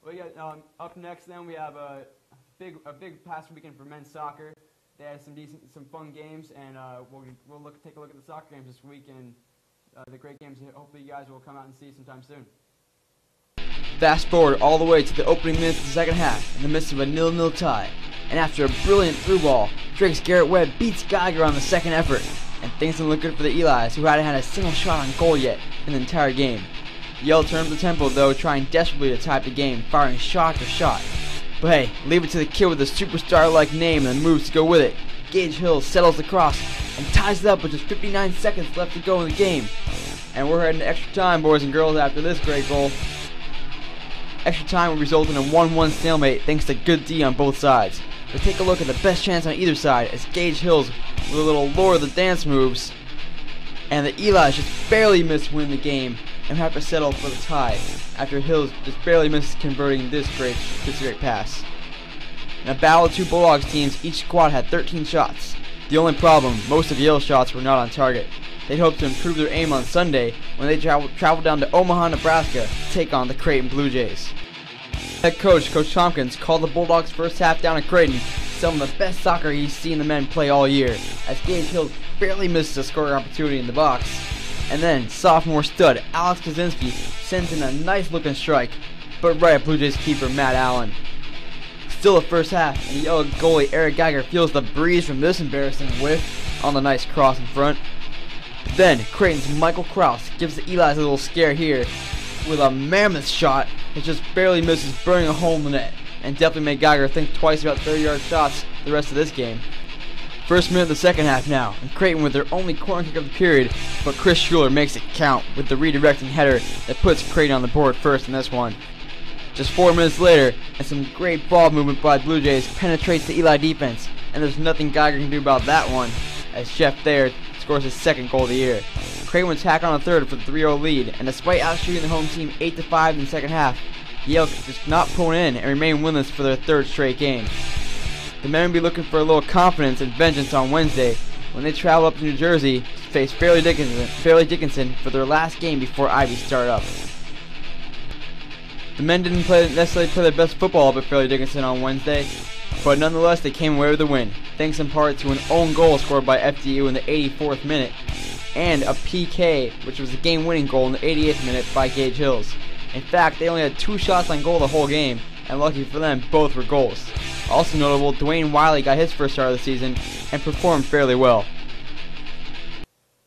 Well, yeah, up next, then we have a big past weekend for men's soccer. They had some fun games, and we'll take a look at the soccer games this week and the great games. Hopefully, you guys will come out and see sometime soon. Fast forward all the way to the opening minutes of the second half in the midst of a 0-0 tie, and after a brilliant through ball, Drake's Garrett Webb beats Geiger on the second effort, and things didn't look good for the Eli's, who hadn't had a single shot on goal yet in the entire game. Yale turned the tempo though, trying desperately to tie up the game, firing shot after shot. But hey, leave it to the kid with a superstar-like name and the moves to go with it. Gage Hill settles the cross and ties it up with just 59 seconds left to go in the game. And we're heading to extra time, boys and girls, after this great goal. Extra time would result in a 1-1 stalemate thanks to good D on both sides. But take a look at the best chance on either side as Gage Hills with a little Lord of the Dance moves. And the Eli's just barely missed winning the game and have to settle for the tie after Hills just barely misses converting this great pass. In a battle of two Bulldogs teams, each squad had 13 shots. The only problem, most of Yale's shots were not on target. They'd hoped to improve their aim on Sunday when they traveled down to Omaha, Nebraska to take on the Creighton Blue Jays. Head coach, Coach Tompkins, called the Bulldogs' first half down at Creighton some of the best soccer he's seen the men play all year, as Gage Hills barely misses a scoring opportunity in the box. And then, sophomore stud Alex Kaczynski sends in a nice-looking strike, but right at Blue Jays keeper Matt Allen. Still the first half, and the Yale goalie Eric Geiger feels the breeze from this embarrassing whiff on the nice cross in front. But then, Creighton's Michael Kraus gives the Eli's a little scare here with a mammoth shot that just barely misses burning a hole in the net, and definitely made Geiger think twice about 30-yard shots the rest of this game. First minute of the second half now, and Creighton with their only corner kick of the period, but Chris Schuler makes it count with the redirecting header that puts Creighton on the board first in this one. Just 4 minutes later, and some great ball movement by the Blue Jays penetrates the Eli defense, and there's nothing Geiger can do about that one, as Jeff Thayer scores his second goal of the year. Creighton would tack on a third for the 3-0 lead, and despite outshooting the home team 8-5 in the second half, Yale could just not pull in and remain winless for their third straight game. The men will be looking for a little confidence and vengeance on Wednesday when they travel up to New Jersey to face Fairleigh Dickinson for their last game before Ivy start up. The men didn't necessarily play their best football up at Fairleigh Dickinson on Wednesday, but nonetheless they came away with the win, thanks in part to an own goal scored by FDU in the 84th minute, and a PK, which was a game-winning goal in the 88th minute by Gage Hills. In fact, they only had 2 shots on goal the whole game, and lucky for them, both were goals. Also notable, Dwayne Wiley got his first start of the season and performed fairly well.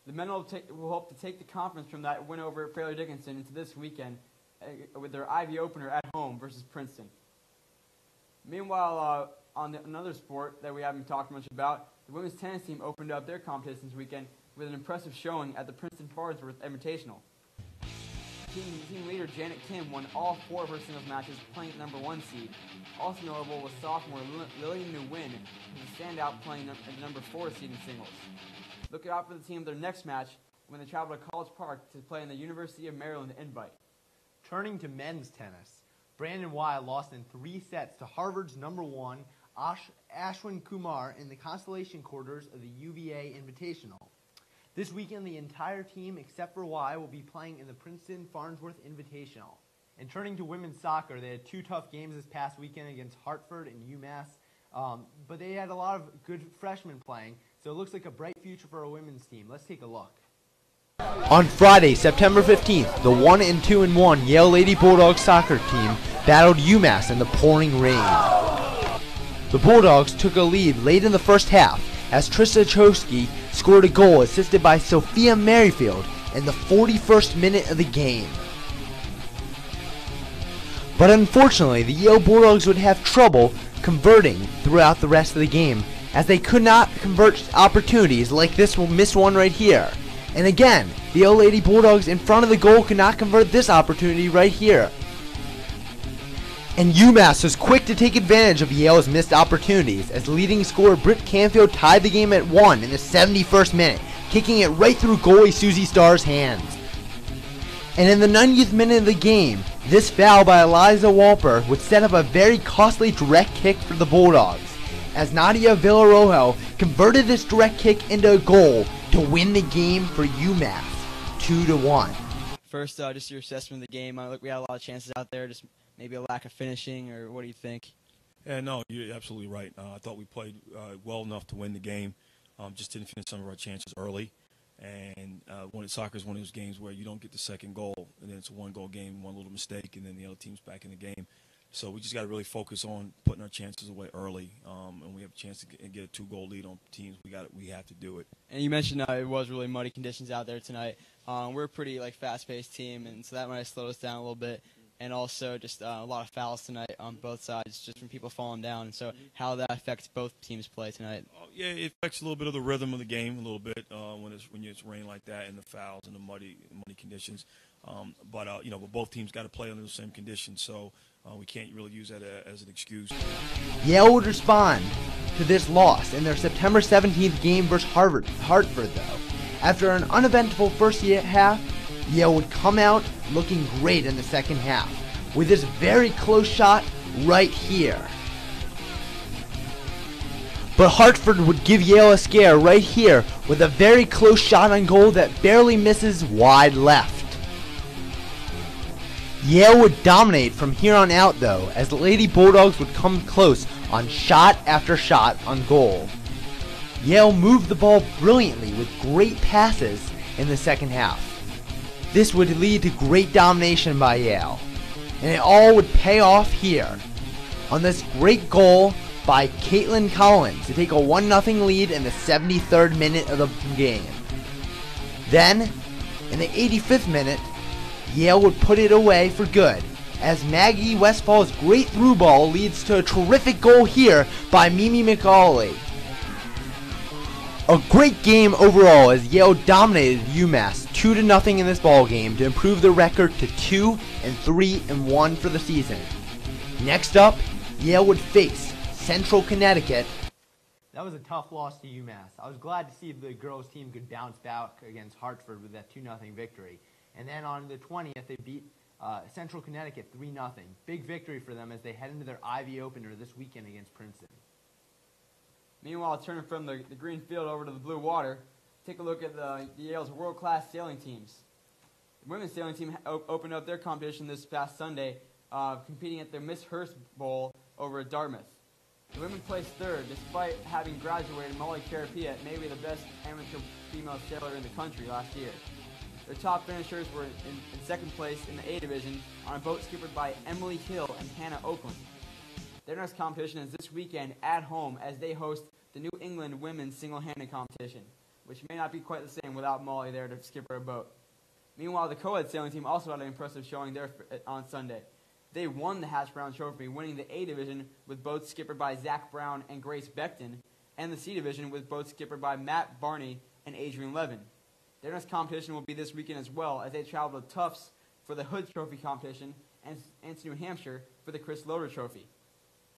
The men will hope to take the confidence from that win over Fairleigh Dickinson into this weekend with their Ivy opener at home versus Princeton. Meanwhile, on another sport that we haven't talked much about, the women's tennis team opened up their competition this weekend with an impressive showing at the Princeton Farnsworth Invitational. Team leader Janet Kim won all 4 of her singles matches, playing at number 1 seed. Also notable was sophomore Lillian Nguyen, who's a standout playing at number 4 seed in singles. Look out for the team in their next match when they travel to College Park to play in the University of Maryland Invite. Turning to men's tennis, Brandon Y lost in 3 sets to Harvard's number 1 Ashwin Kumar in the consolation quarters of the UVA Invitational. This weekend, the entire team, except for Y, will be playing in the Princeton Farnsworth Invitational. And turning to women's soccer, they had 2 tough games this past weekend against Hartford and UMass, but they had a lot of good freshmen playing, so it looks like a bright future for our women's team. Let's take a look. On Friday, September 15th, the 1-2-1 Yale Lady Bulldogs soccer team battled UMass in the pouring rain. The Bulldogs took a lead late in the first half as Trista Chosky scored a goal assisted by Sophia Merrifield in the 41st minute of the game. But unfortunately, the Yale Bulldogs would have trouble converting throughout the rest of the game, as they could not convert opportunities like this missed one right here. And again, the Yale Lady Bulldogs in front of the goal could not convert this opportunity right here. And UMass was quick to take advantage of Yale's missed opportunities, as leading scorer Britt Canfield tied the game at 1 in the 71st minute, kicking it right through goalie Susie Starr's hands. And in the 90th minute of the game, this foul by Eliza Walper would set up a very costly direct kick for the Bulldogs, as Nadia Villarojo converted this direct kick into a goal to win the game for UMass, 2-1. First, just your assessment of the game. We had a lot of chances out there, just maybe a lack of finishing, or what do you think? Yeah, no, you're absolutely right. I thought we played well enough to win the game. Just didn't finish some of our chances early. And soccer is one of those games where you don't get the second goal, and then it's a one-goal game, one little mistake, and then the other team's back in the game. So we just got to really focus on putting our chances away early, and we have a chance to get a 2-goal lead on teams. We have to do it. And you mentioned it was really muddy conditions out there tonight. We're a pretty fast-paced team, and so that might have slowed us down a little bit. And also just a lot of fouls tonight on both sides, just from people falling down. And so how that affects both teams' play tonight. Yeah, it affects a little bit of the rhythm of the game a little bit when it's raining like that and the fouls and the muddy conditions. But both teams got to play under the same conditions, so we can't really use that as an excuse. Yale would respond to this loss in their September 17th game versus Hartford, though. After an uneventful first half, Yale would come out looking great in the second half, with this very close shot right here. But Hartford would give Yale a scare right here with a very close shot on goal that barely misses wide left. Yale would dominate from here on out though, as the Lady Bulldogs would come close on shot after shot on goal. Yale moved the ball brilliantly with great passes in the second half. This would lead to great domination by Yale, and it all would pay off here on this great goal by Caitlin Collins to take a 1-0 lead in the 73rd minute of the game. Then, in the 85th minute, Yale would put it away for good, as Maggie Westfall's great through ball leads to a terrific goal here by Mimi McCauley. A great game overall as Yale dominated UMass 2-0 in this ball game to improve the record to 2-3-1 for the season. Next up, Yale would face Central Connecticut. That was a tough loss to UMass. I was glad to see the girls team could bounce back against Hartford with that 2-0 victory. And then on the 20th, they beat Central Connecticut 3-0. Big victory for them as they head into their Ivy opener this weekend against Princeton. Meanwhile, turning from the green field over to the blue water, take a look at Yale's world-class sailing teams. The women's sailing team opened up their competition this past Sunday, competing at their Miss Hurst Bowl over at Dartmouth. The women placed third, despite having graduated Molly Carapia, maybe the best amateur female sailor in the country last year. Their top finishers were in second place in the A division on a boat skippered by Emily Hill and Hannah Oakland. Their next competition is this weekend at home as they host the New England Women's Single-Handed Competition, which may not be quite the same without Molly there to skipper a boat. Meanwhile, the co-ed sailing team also had an impressive showing there on Sunday. They won the Hatch Brown Trophy, winning the A division with boats skippered by Zach Brown and Grace Beckton, and the C division with boats skippered by Matt Barney and Adrian Levin. Their next competition will be this weekend as well, as they travel to Tufts for the Hood Trophy competition and to New Hampshire for the Chris Loader Trophy.